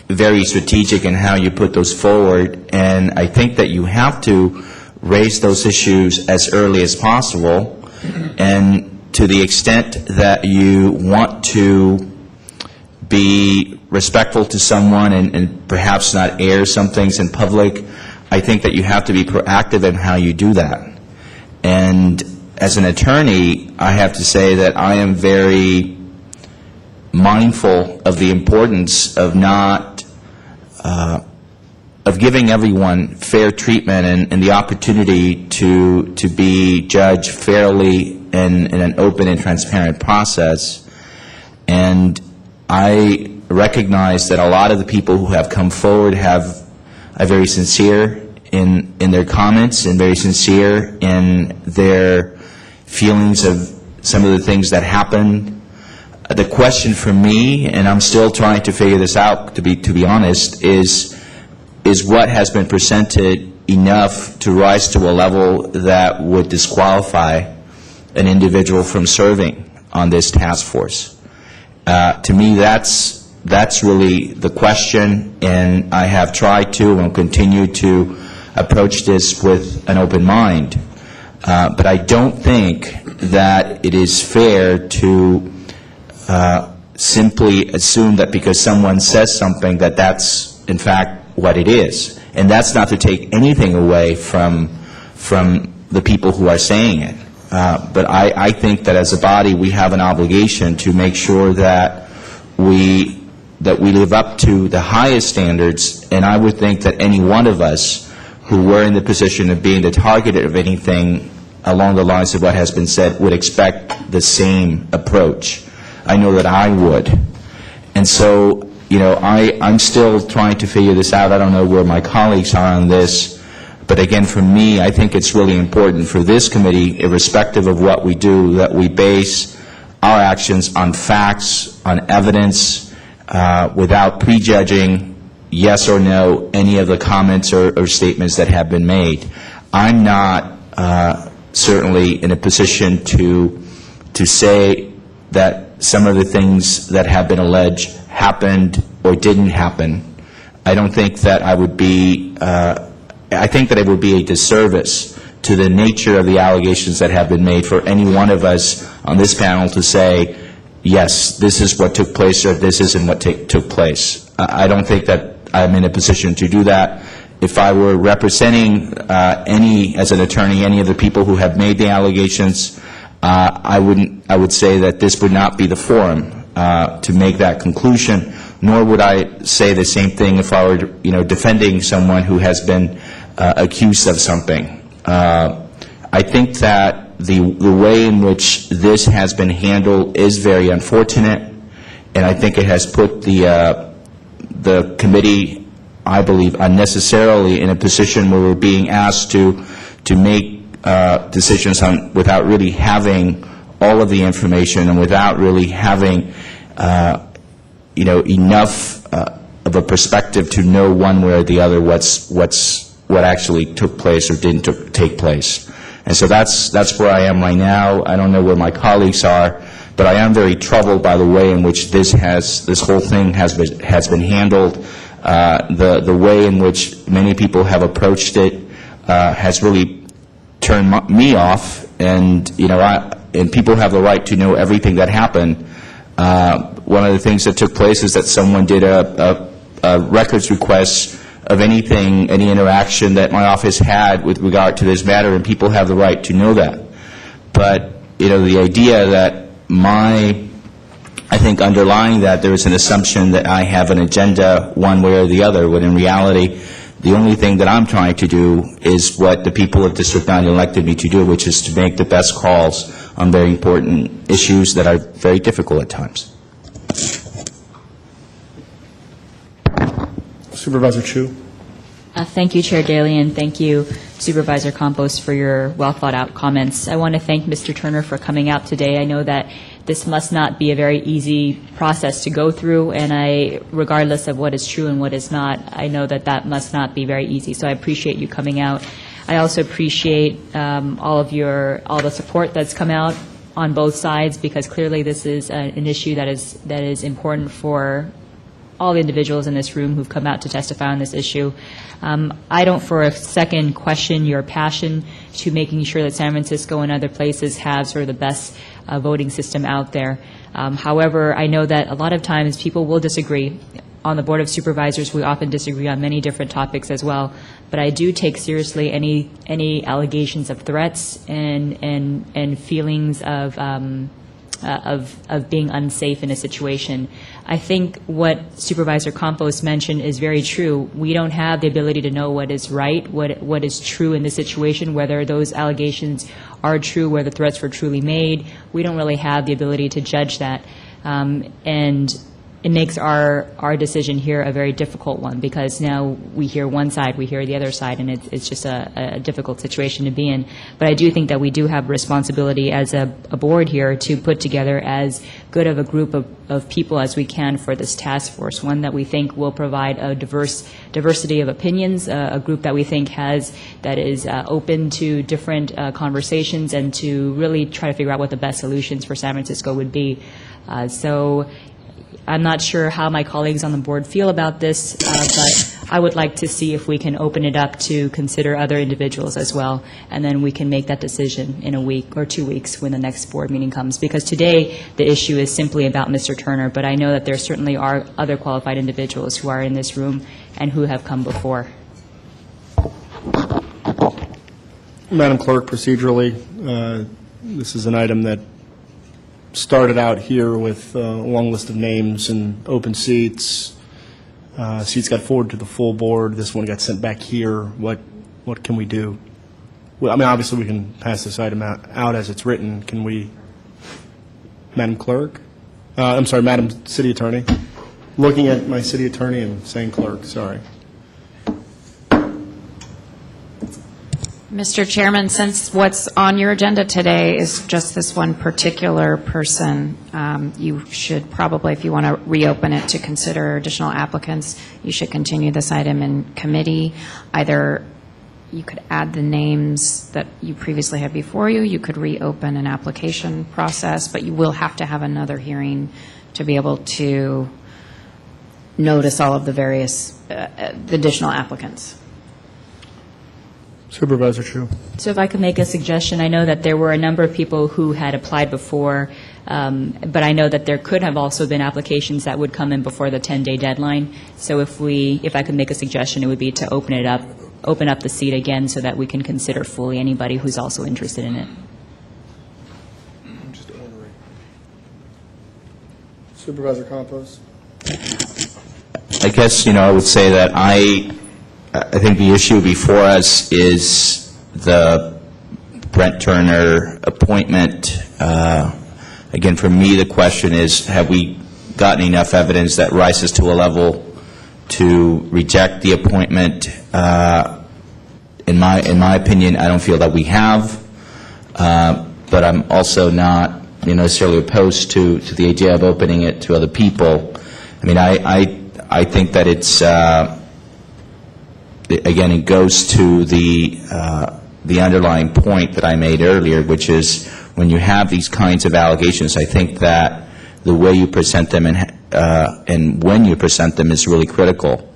very strategic in how you put those forward, and I think that you have to raise those issues as early as possible, and to the extent that you want to be respectful to someone and perhaps not air some things in public, I think that you have to be proactive in how you do that. And as an attorney, I have to say that I am very mindful of the importance of of giving everyone fair treatment and the opportunity to be judged fairly in an open and transparent process. And I recognize that a lot of the people who have come forward are very sincere in their comments and very sincere in their feelings of some of the things that happened. The question for me, and I'm still trying to figure this out, to be honest, is what has been presented enough to rise to a level that would disqualify an individual from serving on this task force? To me, that's really the question, and I have tried to and will continue to approach this with an open mind. But I don't think that it is fair to simply assume that because someone says something that that's in fact what it is. And that's not to take anything away from the people who are saying it. But I think that as a body we have an obligation to make sure that we live up to the highest standards, and I would think that any one of us who were in the position of being the target of anything along the lines of what has been said would expect the same approach. I know that I would. And so, I'm still trying to figure this out. I don't know where my colleagues are on this. But again, for me, I think it's really important for this committee, irrespective of what we do, that we base our actions on facts, on evidence, without prejudging, yes or no, any of the comments or statements that have been made. I'm not certainly in a position to say that some of the things that have been alleged happened or didn't happen. I don't think that I would be, I think that it would be a disservice to the nature of the allegations that have been made for any one of us on this panel to say, yes, this is what took place or this isn't what took place. I don't think that I'm in a position to do that. If I were representing as an attorney, any of the people who have made the allegations, I would say that this would not be the forum to make that conclusion, nor would I say the same thing if I were, defending someone who has been accused of something. I think that the way in which this has been handled is very unfortunate, and I think it has put the committee, I believe, unnecessarily in a position where we're being asked to make decisions without really having all of the information and without really having, enough of a perspective to know one way or the other what actually took place or didn't take place. And so that's where I am right now. I don't know where my colleagues are, but I am very troubled by the way in which this whole thing has been handled. The way in which many people have approached it has really turned me off, and and people have the right to know everything that happened. One of the things that took place is that someone did a records request of any interaction that my office had with regard to this matter, and people have the right to know that. But the idea that I think underlying that there is an assumption that I have an agenda one way or the other, when in reality, the only thing that I'm trying to do is what the people of District 9 elected me to do, which is to make the best calls on very important issues that are very difficult at times. Supervisor Chu. Thank you, Chair Daley, and thank you, Supervisor Campos, for your well-thought-out comments. I want to thank Mr. Turner for coming out today. I know that this must not be a very easy process to go through, and regardless of what is true and what is not, I know that must not be very easy. So I appreciate you coming out. I also appreciate all the support that's come out on both sides, because clearly this is an issue that is important for all the individuals in this room who've come out to testify on this issue. I don't for a second question your passion to making sure that San Francisco and other places have sort of the best voting system out there. However, I know that a lot of times people will disagree. On the Board of Supervisors, we often disagree on many different topics as well. But I do take seriously any allegations of threats and feelings of being unsafe in a situation. I think what Supervisor Campos mentioned is very true. We don't have the ability to know what is right, what is true in this situation, whether those allegations are true, where the threats were truly made. We don't really have the ability to judge that. And it makes our decision here a very difficult one, because now we hear one side, we hear the other side, and it's just a difficult situation to be in. But I do think that we do have responsibility as a board here to put together as good of a group of people as we can for this task force, one that we think will provide a diversity of opinions, a group that we think that is open to different conversations, and to really try to figure out what the best solutions for San Francisco would be. So I'm not sure how my colleagues on the board feel about this, but I would like to see if we can open it up to consider other individuals as well, and then we can make that decision in a week or 2 weeks when the next board meeting comes. Because today the issue is simply about Mr. Turner, but I know that there certainly are other qualified individuals who are in this room and who have come before. Madam Clerk, procedurally, this is an item that started out here with a long list of names and open seats. Seats got forwarded to the full board. This one got sent back here. What can we do? Well, I mean, obviously we can pass this item out as it's written. Can we, Madam Clerk? I'm sorry, Madam City Attorney. Looking at my City Attorney and saying Clerk, sorry. Mr. Chairman, since what's on your agenda today is just this one particular person, you should probably, if you want to reopen it to consider additional applicants, you should continue this item in committee. Either you could add the names that you previously had before you, you could reopen an application process, but you will have to have another hearing to be able to notice all of the various additional applicants. Supervisor Chu. So if I could make a suggestion, I know that there were a number of people who had applied before, but I know that there could have also been applications that would come in before the 10-day deadline. So if I could make a suggestion, it would be to open up the seat again so that we can consider fully anybody who's also interested in it. Supervisor Campos. I guess, I would say that I think the issue before us is the Brent Turner appointment. Again, for me, the question is, have we gotten enough evidence that rises to a level to reject the appointment? in my opinion, I don't feel that we have, but I'm also not necessarily opposed to the idea of opening it to other people. I mean, I think that it's, again, it goes to the underlying point that I made earlier, which is when you have these kinds of allegations, I think that the way you present them and when you present them is really critical.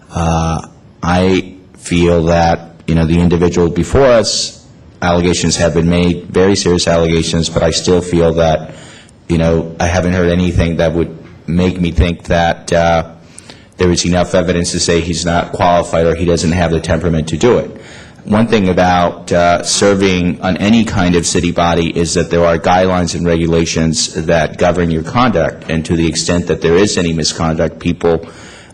I feel that, the individual before us, allegations have been made, very serious allegations, but I still feel that, I haven't heard anything that would make me think that there is enough evidence to say he's not qualified or he doesn't have the temperament to do it. One thing about serving on any kind of city body is that there are guidelines and regulations that govern your conduct, and to the extent that there is any misconduct, people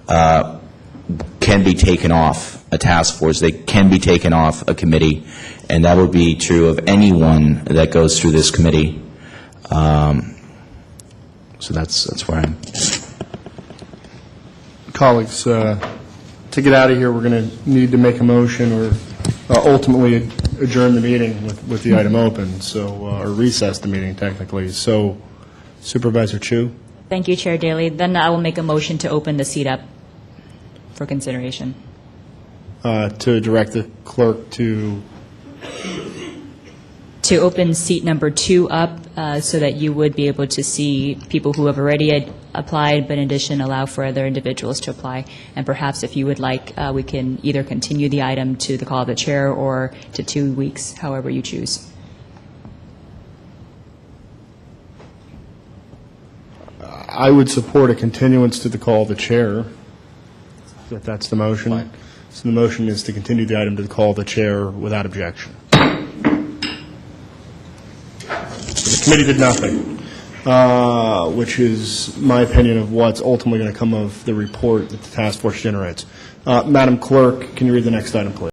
can be taken off a task force, they can be taken off a committee, and that would be true of anyone that goes through this committee. So that's where I'm. Colleagues, to get out of here, we're going to need to make a motion or ultimately adjourn the meeting with the item open, or recess the meeting technically. So, Supervisor Chu? Thank you, Chair Daley. Then I will make a motion to open the seat up for consideration. To direct the clerk to open seat number 2 up so that you would be able to see people who have already applied, but in addition allow for other individuals to apply. And perhaps if you would like, we can either continue the item to the call of the chair or to 2 weeks, however you choose. I would support a continuance to the call of the chair, if that's the motion. Fine. So the motion is to continue the item to the call of the chair without objection. The committee did nothing, which is my opinion of what's ultimately going to come of the report that the task force generates. Madam Clerk, can you read the next item, please?